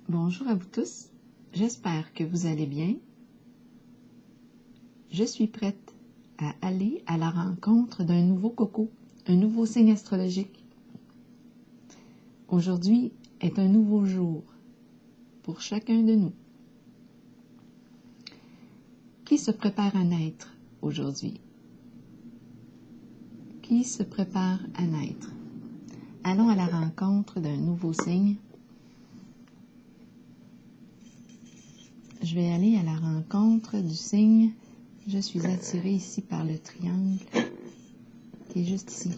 Bonjour à vous tous, j'espère que vous allez bien. Je suis prête à aller à la rencontre d'un nouveau coco, un nouveau signe astrologique. Aujourd'hui est un nouveau jour pour chacun de nous. Qui se prépare à naître aujourd'hui? Qui se prépare à naître? Allons à la rencontre d'un nouveau signe. Je vais aller à la rencontre du signe. Je suis attirée ici par le triangle qui est juste ici.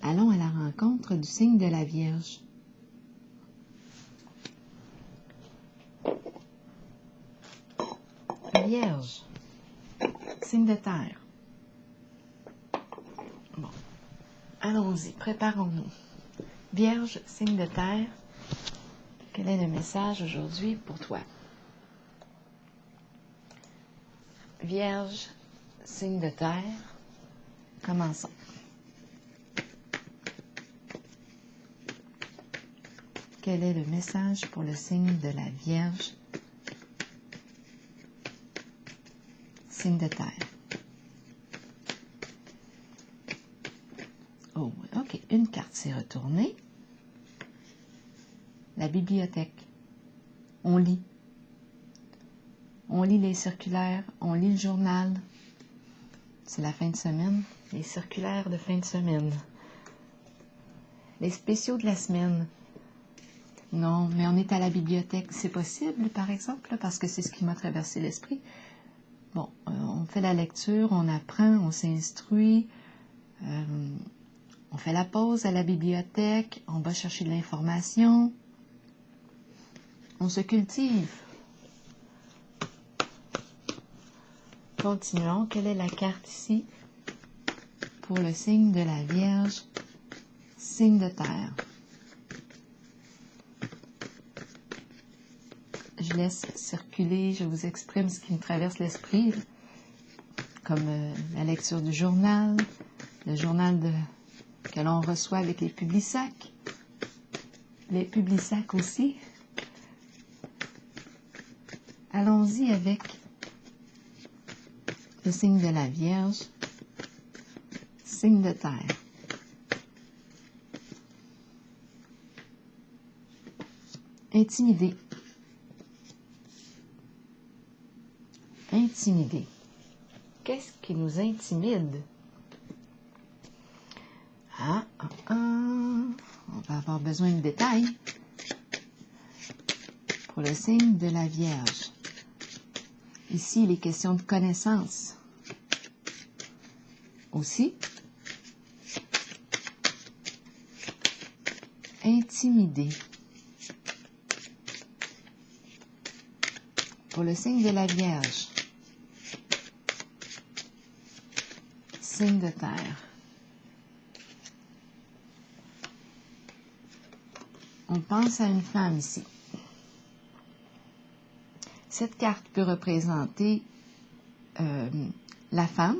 Allons à la rencontre du signe de la Vierge. Vierge, signe de terre. Bon, allons-y, préparons-nous. Vierge, signe de terre, quel est le message aujourd'hui pour toi? Vierge, signe de terre, commençons. Quel est le message pour le signe de la Vierge, signe de terre? Oh, ok, une carte s'est retournée. La bibliothèque. On lit. On lit les circulaires, on lit le journal. C'est la fin de semaine, les circulaires de fin de semaine. Les spéciaux de la semaine. Non, mais on est à la bibliothèque. C'est possible, par exemple, parce que c'est ce qui m'a traversé l'esprit. Bon, on fait la lecture, on apprend, on s'instruit. On fait la pause à la bibliothèque, on va chercher de l'information. On se cultive. Continuons. Quelle est la carte ici pour le signe de la Vierge, signe de terre? Je laisse circuler, je vous exprime ce qui me traverse l'esprit, comme la lecture du journal, le journal que l'on reçoit avec les Publisac. Les Publisac aussi. Allons-y avec le signe de la Vierge, signe de terre. Intimidé. Intimidé. Qu'est-ce qui nous intimide? On va avoir besoin de détails pour le signe de la Vierge. Ici, les questions de connaissance. Aussi, intimidé. Pour le signe de la Vierge, signe de terre. On pense à une femme ici. Cette carte peut représenter la femme,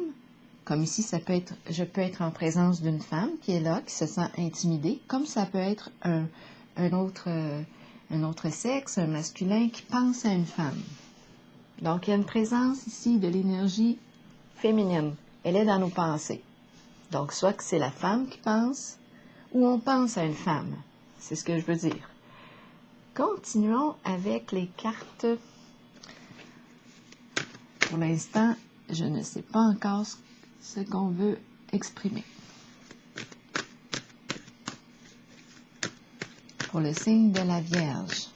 comme ici, je peux être en présence d'une femme qui est là, qui se sent intimidée, comme ça peut être un autre sexe, un masculin qui pense à une femme. Donc, il y a une présence ici de l'énergie féminine. Elle est dans nos pensées. Donc, soit que c'est la femme qui pense, ou on pense à une femme. C'est ce que je veux dire. Continuons avec les cartes. Pour l'instant, je ne sais pas encore ce qu'on veut exprimer. Pour le signe de la Vierge.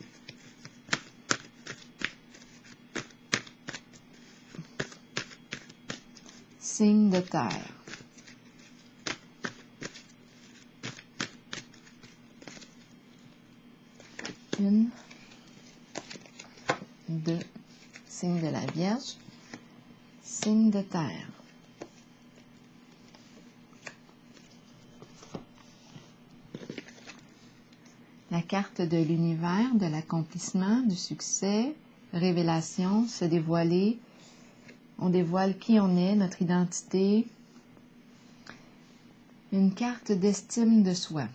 Signe de terre. Une, deux, signe de la Vierge. Signe de terre. La carte de l'univers, de l'accomplissement, du succès, révélation, se dévoiler. On dévoile qui on est, notre identité. Une carte d'estime de soi.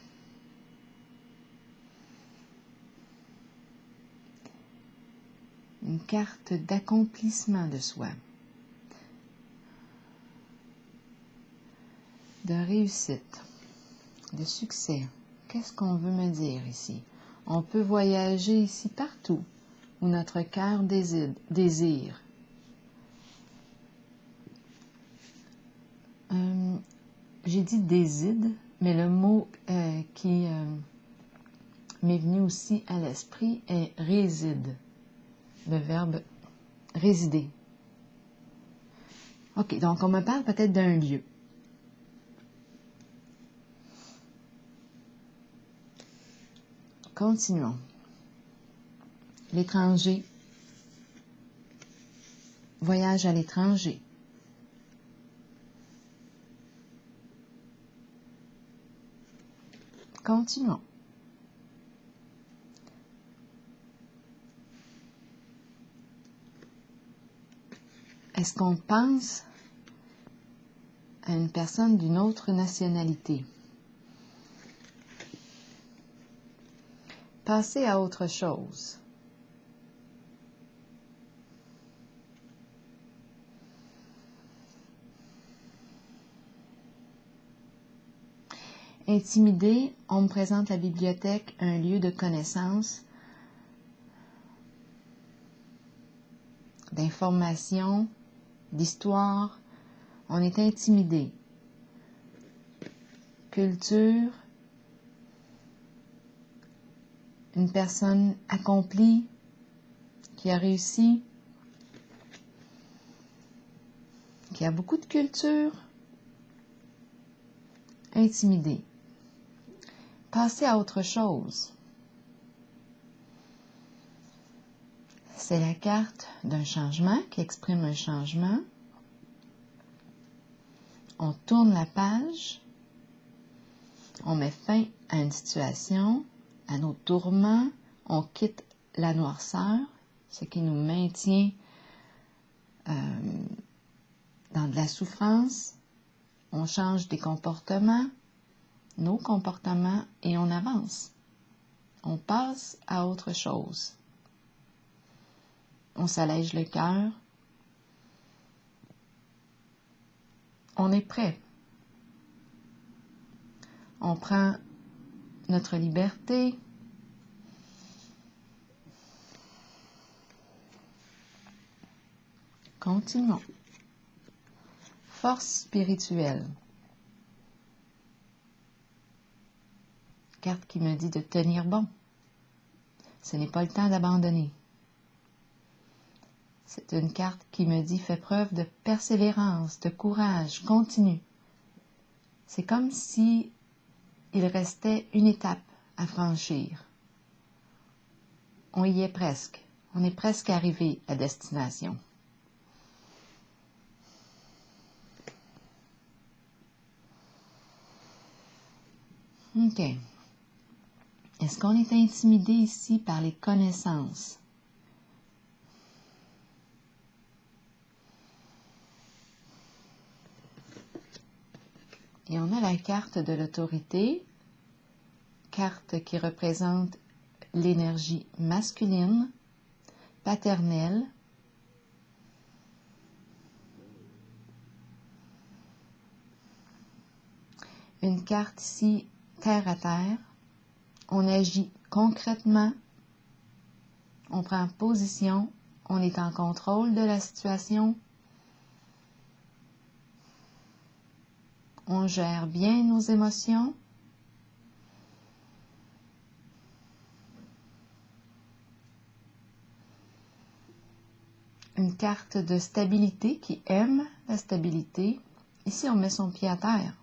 Une carte d'accomplissement de soi, de réussite, de succès. Qu'est-ce qu'on veut me dire ici? On peut voyager ici partout où notre cœur désire. J'ai dit déside, mais le mot qui m'est venu aussi à l'esprit est réside, le verbe résider. OK, donc on me parle peut-être d'un lieu. Continuons. L'étranger. Voyage à l'étranger. Continuons. Est-ce qu'on pense à une personne d'une autre nationalité? Passer à autre chose. Intimidé, on me présente la bibliothèque, un lieu de connaissance, d'information, d'histoire. On est intimidé. Culture, une personne accomplie, qui a réussi, qui a beaucoup de culture. Intimidé. Passer à autre chose. C'est la carte d'un changement qui exprime un changement. On tourne la page. On met fin à une situation, à nos tourments. On quitte la noirceur, ce qui nous maintient dans de la souffrance. On change des comportements, nos comportements, et on avance. On passe à autre chose. On s'allège le cœur. On est prêt. On prend notre liberté. Continuons. Force spirituelle. Carte qui me dit de tenir bon. Ce n'est pas le temps d'abandonner. C'est une carte qui me dit fais preuve de persévérance, de courage, continue. C'est comme si il restait une étape à franchir. On y est presque. On est presque arrivé à destination. OK. Est-ce qu'on est intimidé ici par les connaissances? Et on a la carte de l'autorité, carte qui représente l'énergie masculine, paternelle. Une carte ici, terre à terre. On agit concrètement, on prend position, on est en contrôle de la situation, on gère bien nos émotions. Une carte de stabilité qui aime la stabilité. Ici, on met son pied à terre.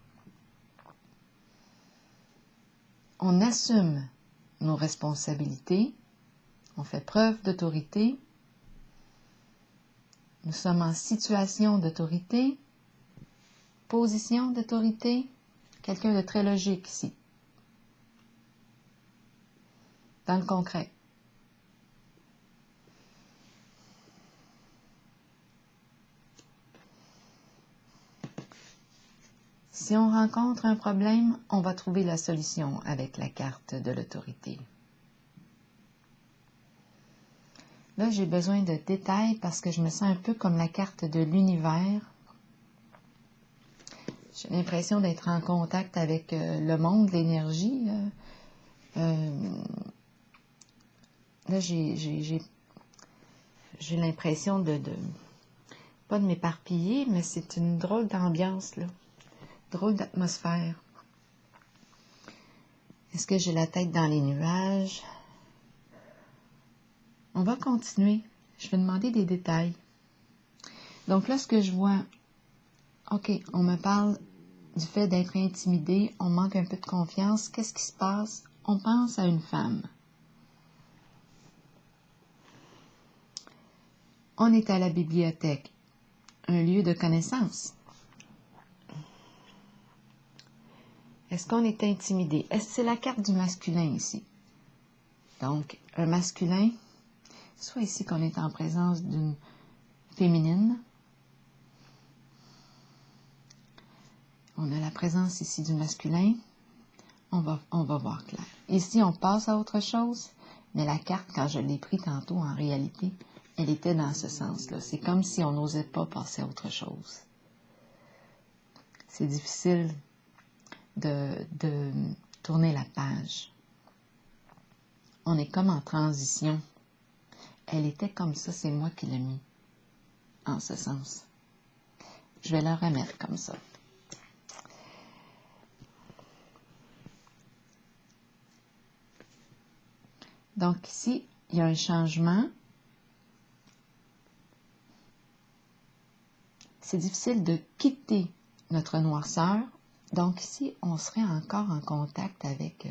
On assume nos responsabilités, on fait preuve d'autorité, nous sommes en situation d'autorité, position d'autorité, quelqu'un de très logique ici, dans le concret. Si on rencontre un problème, on va trouver la solution avec la carte de l'autorité. Là, j'ai besoin de détails parce que je me sens un peu comme la carte de l'univers. J'ai l'impression d'être en contact avec le monde, l'énergie. Là, j'ai l'impression pas de m'éparpiller, mais c'est une drôle d'ambiance, là. Drôle d'atmosphère. Est-ce que j'ai la tête dans les nuages? On va continuer. Je vais demander des détails. Donc là, ce que je vois, OK, on me parle du fait d'être intimidé, on manque un peu de confiance. Qu'est-ce qui se passe? On pense à une femme. On est à la bibliothèque, un lieu de connaissance. Est-ce qu'on est intimidé? Est-ce que c'est la carte du masculin ici? Donc, un masculin, soit ici qu'on est en présence d'une féminine. On a la présence ici du masculin. On va voir clair. Ici, on passe à autre chose, mais la carte, quand je l'ai prise tantôt, en réalité, elle était dans ce sens-là. C'est comme si on n'osait pas passer à autre chose. C'est difficile de tourner la page. On est comme en transition. Elle était comme ça, c'est moi qui l'ai mis en ce sens. Je vais la remettre comme ça. Donc ici, il y a un changement. C'est difficile de quitter notre noirceur. Donc ici, on serait encore en contact avec...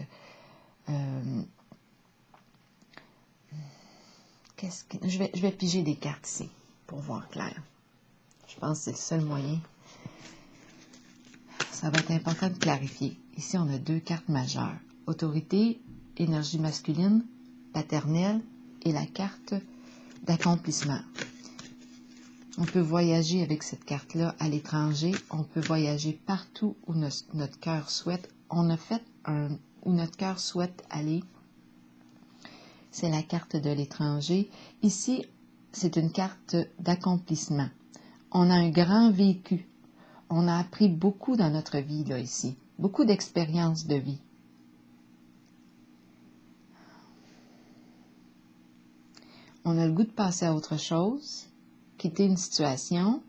je vais piger des cartes ici pour voir clair. Je pense que c'est le seul moyen. Ça va être important de clarifier. Ici, on a 2 cartes majeures. Autorité, énergie masculine, paternelle et la carte d'accomplissement. On peut voyager avec cette carte-là à l'étranger. On peut voyager partout où notre cœur souhaite. On a fait où notre cœur souhaite aller. C'est la carte de l'étranger. Ici, c'est une carte d'accomplissement. On a un grand vécu. On a appris beaucoup dans notre vie, là, ici. Beaucoup d'expériences de vie. On a le goût de passer à autre chose, quitter une situation,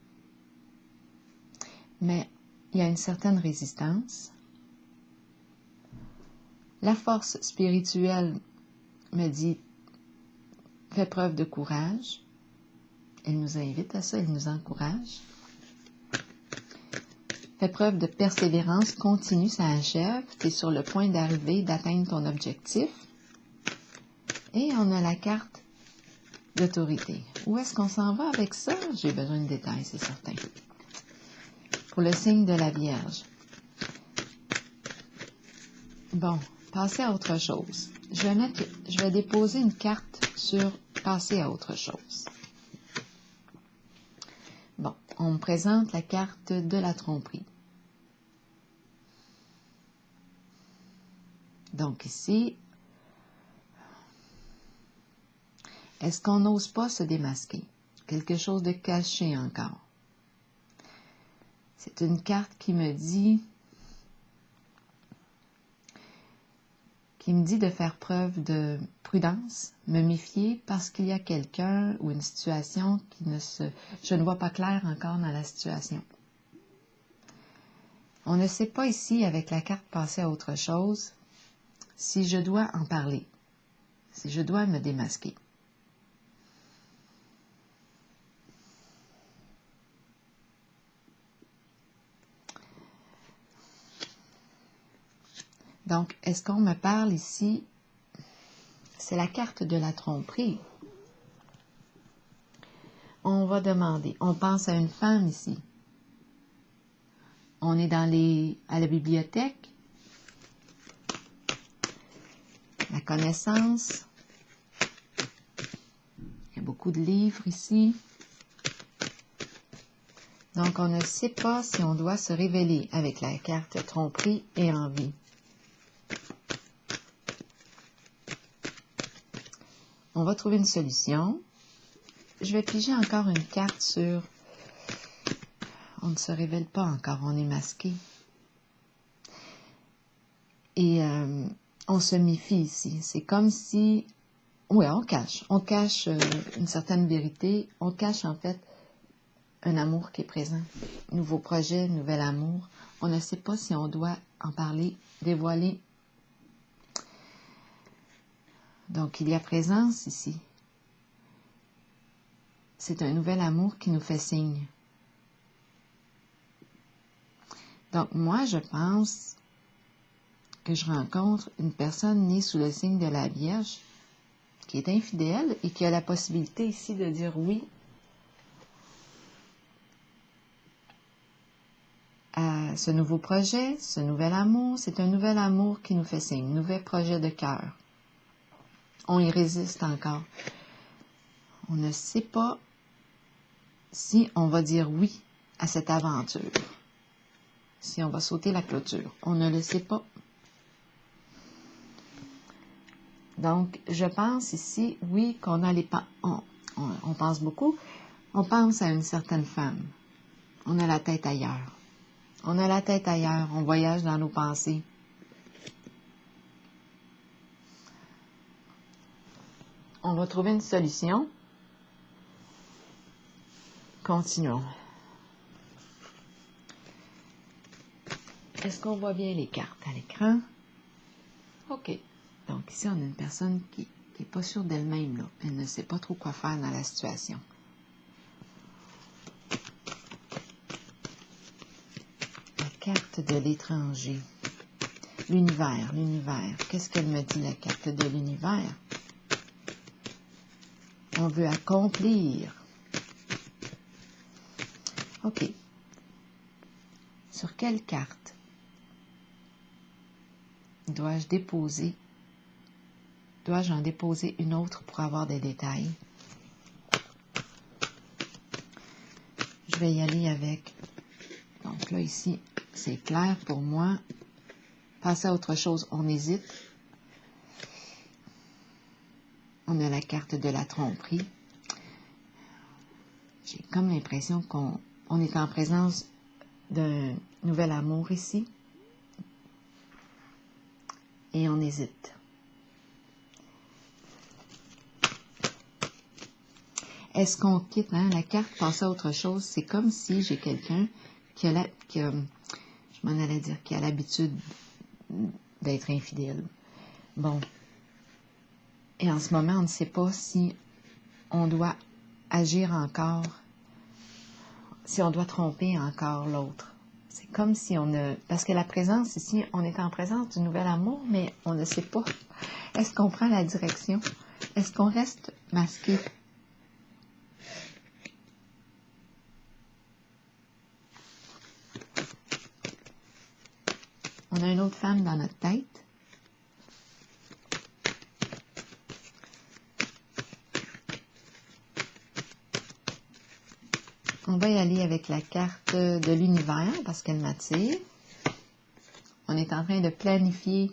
mais il y a une certaine résistance. La force spirituelle me dit, fais preuve de courage. Elle nous invite à ça, elle nous encourage. Fais preuve de persévérance, continue, ça achève. Tu es sur le point d'arriver, d'atteindre ton objectif. Et on a la carte d'autorité. Où est-ce qu'on s'en va avec ça? J'ai besoin de détails, c'est certain. Pour le signe de la Vierge. Bon, passer à autre chose. Je vais déposer une carte sur passer à autre chose. Bon, on me présente la carte de la tromperie. Donc ici, est-ce qu'on n'ose pas se démasquer? Quelque chose de caché encore. C'est une carte qui me dit de faire preuve de prudence, me méfier parce qu'il y a quelqu'un ou une situation je ne vois pas clair encore dans la situation. On ne sait pas ici, avec la carte passer à autre chose, si je dois en parler, si je dois me démasquer. Donc, est-ce qu'on me parle ici? C'est la carte de la tromperie. On va demander, on pense à une femme ici. On est à la bibliothèque. La connaissance. Il y a beaucoup de livres ici. Donc, on ne sait pas si on doit se révéler avec la carte tromperie et envie. On va trouver une solution. je vais piger encore une carte sur... On ne se révèle pas encore, on est masqué. Et on se méfie ici. C'est comme si... Oui, on cache. On cache une certaine vérité. On cache en fait un amour qui est présent. Nouveau projet, nouvel amour. On ne sait pas si on doit en parler, dévoiler. Donc, il y a présence ici. C'est un nouvel amour qui nous fait signe. Donc, moi, je pense que je rencontre une personne née sous le signe de la Vierge qui est infidèle et qui a la possibilité ici de dire oui à ce nouveau projet, ce nouvel amour. C'est un nouvel amour qui nous fait signe, nouvel projet de cœur. On y résiste encore. On ne sait pas si on va dire oui à cette aventure, si on va sauter la clôture. On ne le sait pas. Donc, je pense ici, oui, qu'on a les... On pense beaucoup. On pense à une certaine femme. On a la tête ailleurs. On a la tête ailleurs. On voyage dans nos pensées. On va trouver une solution. Continuons. Est-ce qu'on voit bien les cartes à l'écran? OK. Donc ici, on a une personne qui n'est pas sûre d'elle-même, là. Elle ne sait pas trop quoi faire dans la situation. La carte de l'étranger. L'univers, l'univers. Qu'est-ce qu'elle me dit, la carte de l'univers? On veut accomplir. OK. Sur quelle carte dois-je déposer? Dois-je en déposer une autre pour avoir des détails? Je vais y aller avec... Donc là, ici, c'est clair pour moi. Passer à autre chose, on hésite. On a la carte de la tromperie. J'ai comme l'impression qu'on est en présence d'un nouvel amour ici. Et on hésite. Est-ce qu'on quitte, hein, la carte passer à autre chose? C'est comme si j'ai quelqu'un qui a je m'en allais dire, qui a l'habitude d'être infidèle. Bon. Et en ce moment, on ne sait pas si on doit agir encore, si on doit tromper encore l'autre. C'est comme si on ne... Parce que la présence ici, on est en présence du nouvel amour, mais on ne sait pas. Est-ce qu'on prend la direction? Est-ce qu'on reste masqué? On a une autre femme dans notre tête. On va y aller avec la carte de l'univers parce qu'elle m'attire. On est en train de planifier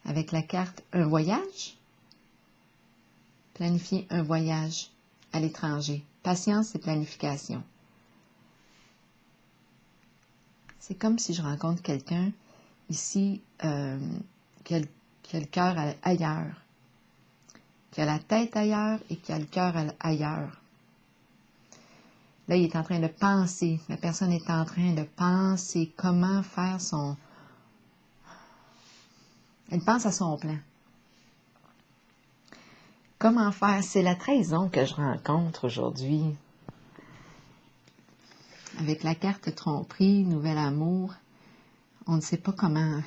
avec la carte un voyage. Planifier un voyage à l'étranger. Patience et planification. C'est comme si je rencontre quelqu'un ici qui a le cœur ailleurs, qui a la tête ailleurs et qui a le cœur ailleurs. Là, il est en train de penser. La personne est en train de penser comment faire son... Elle pense à son plan. Comment faire? C'est la trahison que je rencontre aujourd'hui. Avec la carte tromperie, nouvel amour, on ne sait pas comment...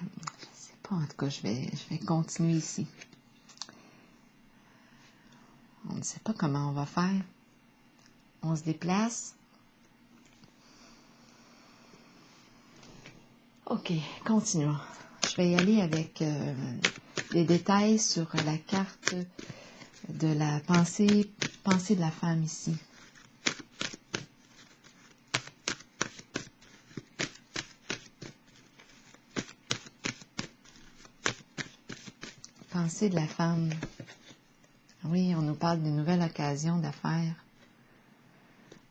Je ne sais pas, en tout cas, je vais continuer ici. On ne sait pas comment on va faire. On se déplace. OK, continuons. Je vais y aller avec des détails sur la carte de la pensée de la femme ici. Pensée de la femme. Oui, on nous parle d'une nouvelle occasion d'affaires.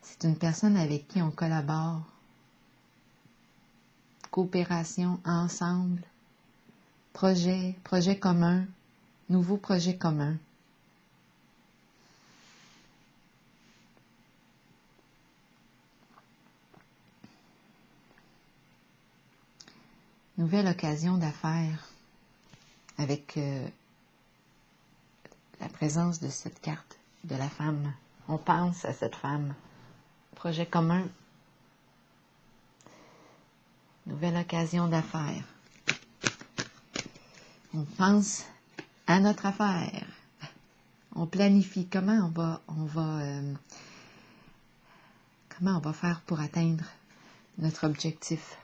C'est une personne avec qui on collabore. Coopération, ensemble, projet commun, nouveau projet commun. Nouvelle occasion d'affaires avec la présence de cette carte de la femme. On pense à cette femme. Projet commun. Nouvelle occasion d'affaires. On pense à notre affaire. On planifie comment on va faire pour atteindre notre objectif.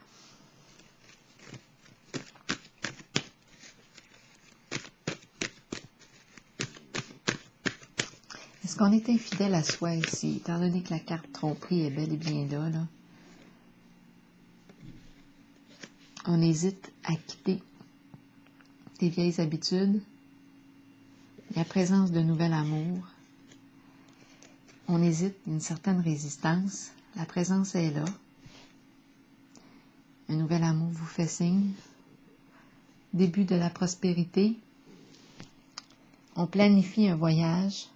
Est-ce qu'on est infidèle à soi ici, étant donné que la carte tromperie est bel et bien là? On hésite à quitter des vieilles habitudes, la présence de nouvel amour. On hésite, une certaine résistance. La présence est là. Un nouvel amour vous fait signe. Début de la prospérité. On planifie un voyage.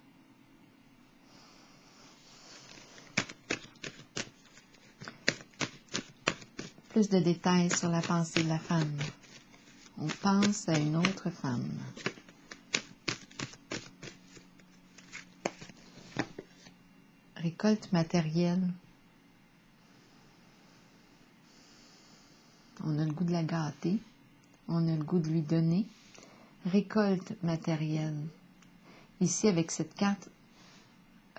Plus de détails sur la pensée de la femme. On pense à une autre femme. Récolte matérielle. On a le goût de la gâter. On a le goût de lui donner. Récolte matérielle. Ici, avec cette carte,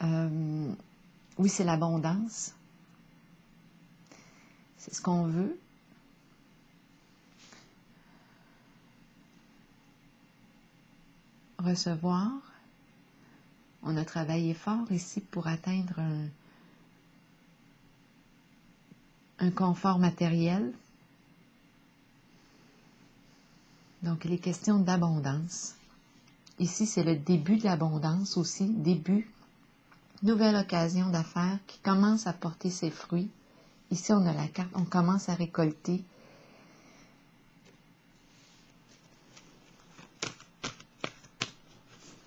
oui, c'est l'abondance. C'est ce qu'on veut. Recevoir. On a travaillé fort ici pour atteindre un confort matériel. Donc, il est question d'abondance. Ici, c'est le début de l'abondance aussi. Début, nouvelle occasion d'affaires qui commence à porter ses fruits. Ici, on a la carte, on commence à récolter.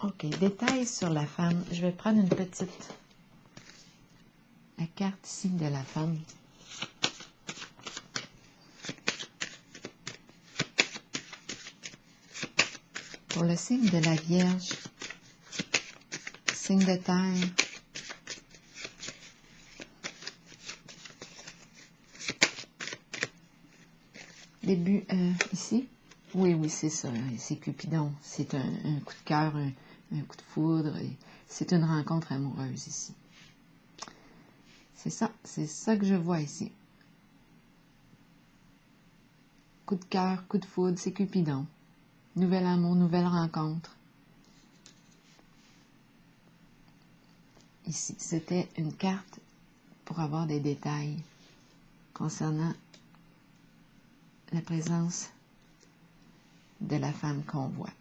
OK, détails sur la femme. Je vais prendre une petite... La carte ici de la femme. Pour le signe de la Vierge, signe de terre, début ici, oui, c'est ça, c'est Cupidon, c'est un coup de cœur, un coup de foudre, c'est une rencontre amoureuse ici. C'est ça que je vois ici. Coup de cœur, coup de foudre, c'est Cupidon. Nouvel amour, nouvelle rencontre. Ici, c'était une carte pour avoir des détails concernant la présence de la femme qu'on voit.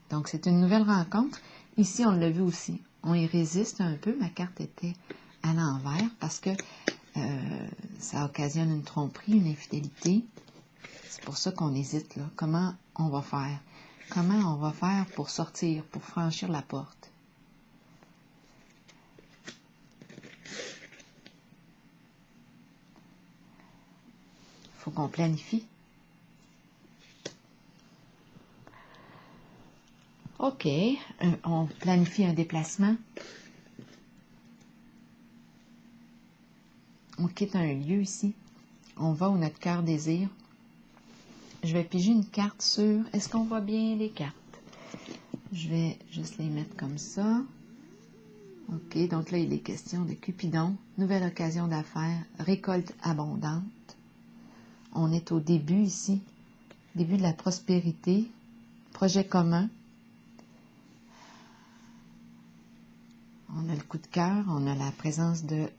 Donc, c'est une nouvelle rencontre. Ici, on l'a vu aussi. On y résiste un peu. Ma carte était à l'envers parce que ça occasionne une tromperie, une infidélité. C'est pour ça qu'on hésite, là. Comment on va faire? Comment on va faire pour sortir, pour franchir la porte? Il faut qu'on planifie. OK, on planifie un déplacement. On quitte un lieu ici. On va où notre cœur désire. Je vais piger une carte sur... Est-ce qu'on voit bien les cartes? Je vais juste les mettre comme ça. OK, donc là, il est question de Cupidon. Nouvelle occasion d'affaires. Récolte abondante. On est au début ici. Début de la prospérité. Projet commun. On a le coup de cœur. On a la présence de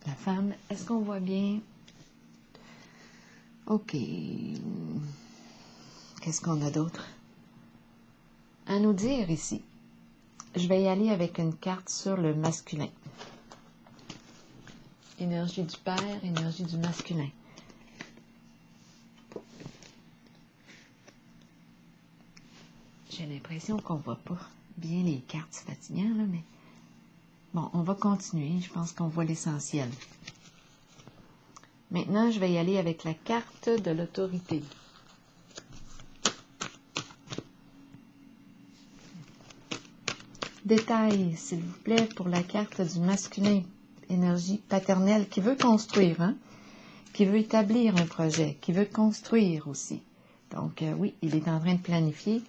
la femme. Est-ce qu'on voit bien? OK. Qu'est-ce qu'on a d'autre? à nous dire ici. Je vais y aller avec une carte sur le masculin. Énergie du père, énergie du masculin. J'ai l'impression qu'on ne voit pas bien les cartes, c'est fatigant, là, mais... Bon, on va continuer, je pense qu'on voit l'essentiel. Maintenant, je vais y aller avec la carte de l'autorité. Détail, s'il vous plaît, pour la carte du masculin, énergie paternelle, qui veut construire, hein? Qui veut établir un projet, qui veut construire aussi. Donc, oui, il est en train de planifier.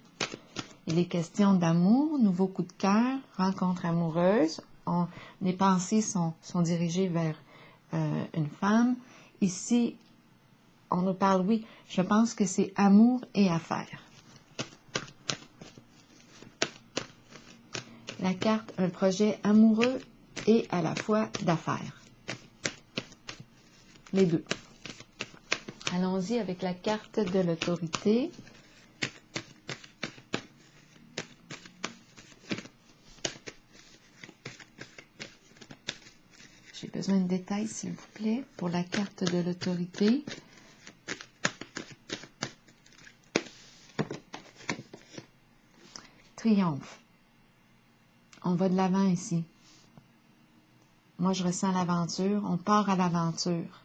Il est question d'amour, nouveau coup de cœur, rencontre amoureuse. Les pensées sont dirigées vers une femme. Ici, on nous parle, oui, je pense que c'est amour et affaires. La carte, un projet amoureux et à la fois d'affaires. Les deux. Allons-y avec la carte de l'autorité. J'ai besoin de détails, s'il vous plaît, pour la carte de l'autorité. Triomphe. On va de l'avant ici. Moi, je ressens l'aventure. On part à l'aventure.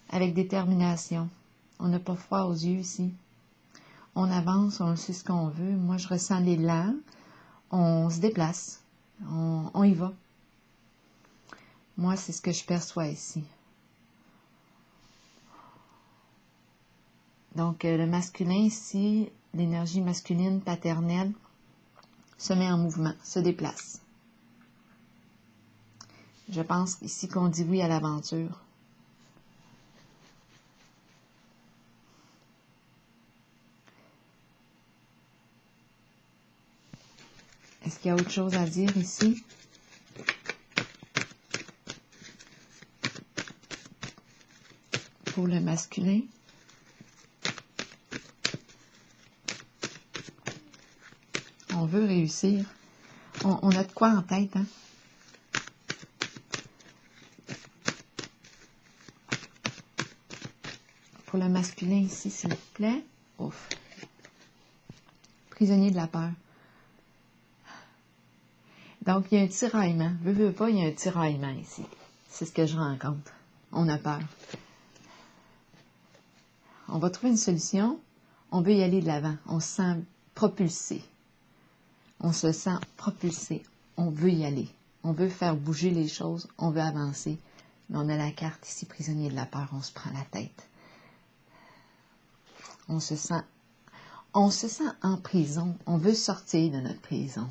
Avec détermination. On n'a pas froid aux yeux ici. On avance, on sait ce qu'on veut. Moi, je ressens l'élan. On se déplace. On y va. Moi, c'est ce que je perçois ici. Donc, le masculin ici, l'énergie masculine paternelle, se met en mouvement, se déplace. Je pense ici qu'on dit oui à l'aventure. Est-ce qu'il y a autre chose à dire ici? Pour le masculin. On veut réussir. On a de quoi en tête, hein? Pour le masculin ici, s'il vous plaît. Ouf. Prisonnier de la peur. Donc, il y a un tiraillement. Veux pas, il y a un tiraillement ici. C'est ce que je rencontre. On a peur. On va trouver une solution. On veut y aller de l'avant. On se sent propulsé. On se sent propulsé. On veut y aller. On veut faire bouger les choses. On veut avancer. Mais on a la carte ici, prisonnier de la peur. On se prend la tête. On se sent en prison. On veut sortir de notre prison.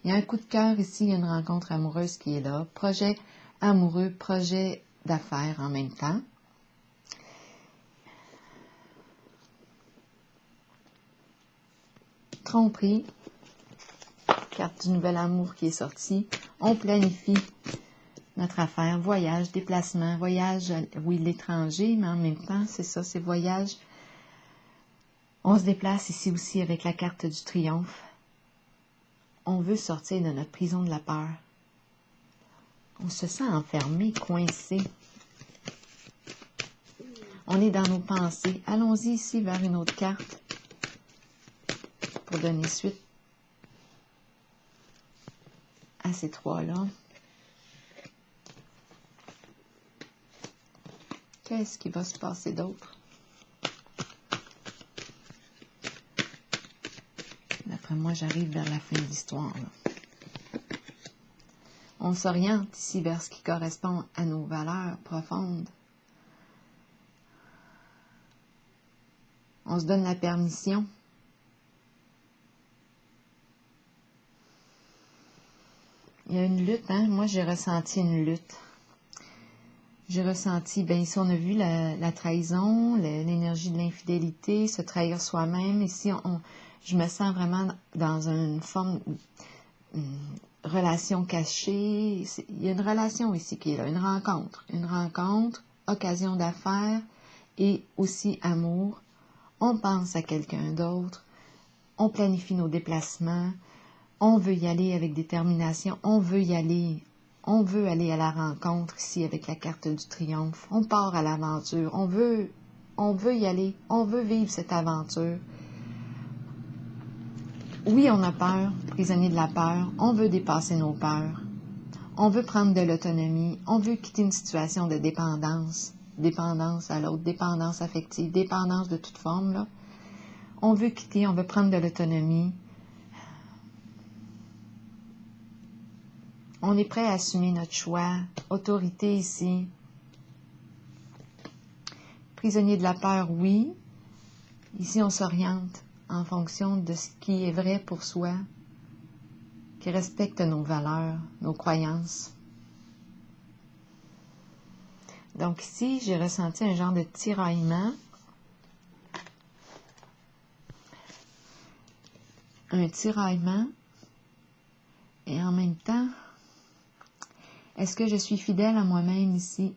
Il y a un coup de cœur ici. Il y a une rencontre amoureuse qui est là. Projet amoureux, projet d'affaires en même temps. Tromperie. Carte du nouvel amour qui est sortie. On planifie notre affaire. Voyage, déplacement, voyage, oui, l'étranger, mais en même temps, c'est ça, c'est voyage. On se déplace ici aussi avec la carte du triomphe. On veut sortir de notre prison de la peur. On se sent enfermé, coincé. On est dans nos pensées. Allons-y ici vers une autre carte pour donner suite à ces trois-là. Qu'est-ce qui va se passer d'autre? D'après moi, j'arrive vers la fin de l'histoire. On s'oriente ici vers ce qui correspond à nos valeurs profondes. On se donne la permission. Il y a une lutte, hein? Moi, j'ai ressenti une lutte. J'ai ressenti, bien ici, on a vu la trahison, l'énergie de l'infidélité, se trahir soi-même. Ici, je me sens vraiment dans une forme, une relation cachée. Il y a une relation ici qui est là, une rencontre, occasion d'affaires et aussi amour. On pense à quelqu'un d'autre. On planifie nos déplacements. On veut y aller avec détermination. On veut y aller. On veut aller à la rencontre ici avec la carte du triomphe. On part à l'aventure. On veut y aller. On veut vivre cette aventure. Oui, on a peur, prisonnier de la peur. On veut dépasser nos peurs. On veut prendre de l'autonomie. On veut quitter une situation de dépendance. Dépendance à l'autre, dépendance affective, dépendance de toute forme, là. On veut quitter, on veut prendre de l'autonomie. On est prêt à assumer notre choix. Autorité ici. Prisonnier de la peur, oui. Ici, on s'oriente en fonction de ce qui est vrai pour soi, qui respecte nos valeurs, nos croyances. Donc ici, j'ai ressenti un genre de tiraillement. Un tiraillement. Et en même temps, est-ce que je suis fidèle à moi-même ici?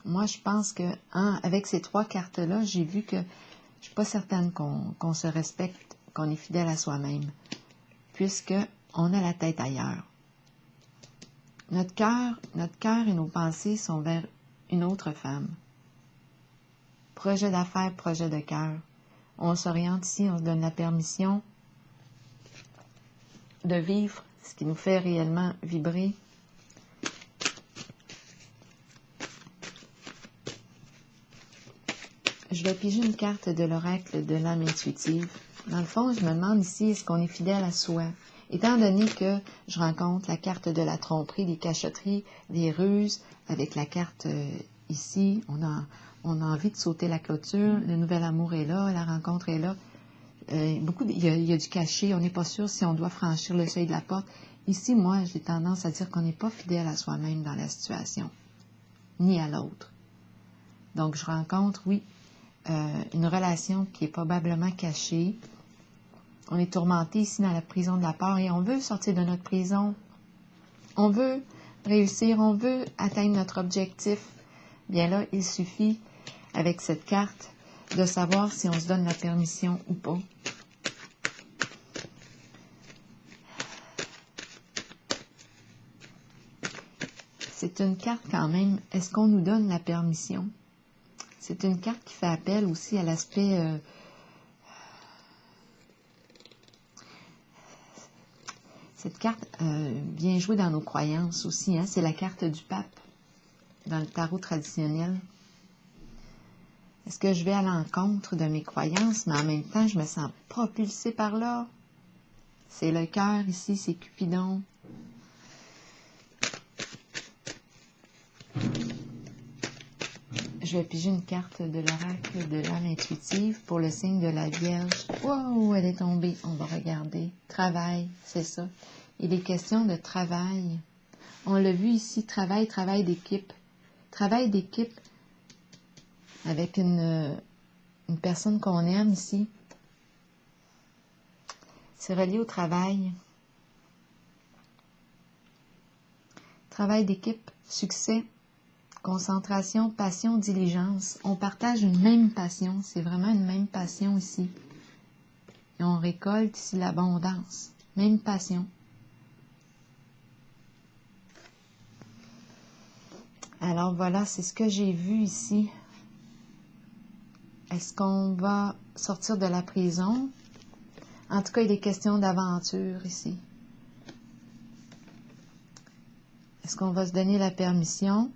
Moi, je pense que, avec ces 3 cartes-là, j'ai vu que je ne suis pas certaine qu'on se respecte, qu'on est fidèle à soi-même, puisqu'on a la tête ailleurs. Notre cœur et nos pensées sont vers une autre femme. Projet d'affaires, projet de cœur. On s'oriente ici, on se donne la permission de vivre ce qui nous fait réellement vibrer. Je vais piger une carte de l'oracle de l'âme intuitive. Dans le fond, je me demande ici, est-ce qu'on est fidèle à soi? Étant donné que je rencontre la carte de la tromperie, des cachotteries, des ruses, avec la carte ici, on a envie de sauter la clôture, le nouvel amour est là, la rencontre est là. Il y a du caché, on n'est pas sûr si on doit franchir le seuil de la porte. Ici, moi, j'ai tendance à dire qu'on n'est pas fidèle à soi-même dans la situation, ni à l'autre. Donc, je rencontre, oui, une relation qui est probablement cachée. On est tourmenté ici dans la prison de la peur et on veut sortir de notre prison. On veut réussir, on veut atteindre notre objectif. Bien là, il suffit, avec cette carte, de savoir si on se donne la permission ou pas. C'est une carte quand même, est-ce qu'on nous donne la permission? C'est une carte qui fait appel aussi à l'aspect cette carte vient jouer dans nos croyances aussi, hein? C'est la carte du pape dans le tarot traditionnel. Est-ce que je vais à l'encontre de mes croyances, mais en même temps, je me sens propulsée par là? C'est le cœur ici, c'est Cupidon. Je vais piger une carte de l'oracle de l'âme intuitive pour le signe de la Vierge. Wow, elle est tombée. On va regarder. Travail, c'est ça. Il est question de travail. On l'a vu ici, travail d'équipe. Travail d'équipe avec une personne qu'on aime ici. C'est relié au travail. Travail d'équipe, succès. Concentration, passion, diligence. On partage une même passion. C'est vraiment une même passion ici. Et on récolte ici l'abondance. Même passion. Alors voilà, c'est ce que j'ai vu ici. Est-ce qu'on va sortir de la prison? En tout cas, il est question d'aventure ici. Est-ce qu'on va se donner la permission?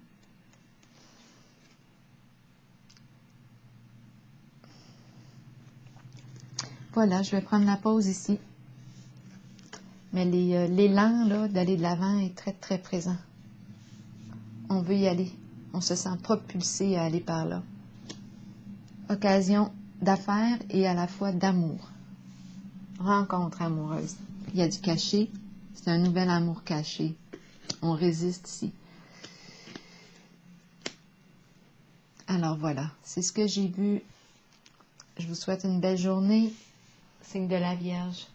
Voilà, je vais prendre la pause ici. Mais l'élan là d'aller de l'avant est très, très présent. On veut y aller. On se sent propulsé à aller par là. Occasion d'affaires et à la fois d'amour. Rencontre amoureuse. Il y a du caché. C'est un nouvel amour caché. On résiste ici. Alors voilà, c'est ce que j'ai vu. Je vous souhaite une belle journée. Signe de la Vierge.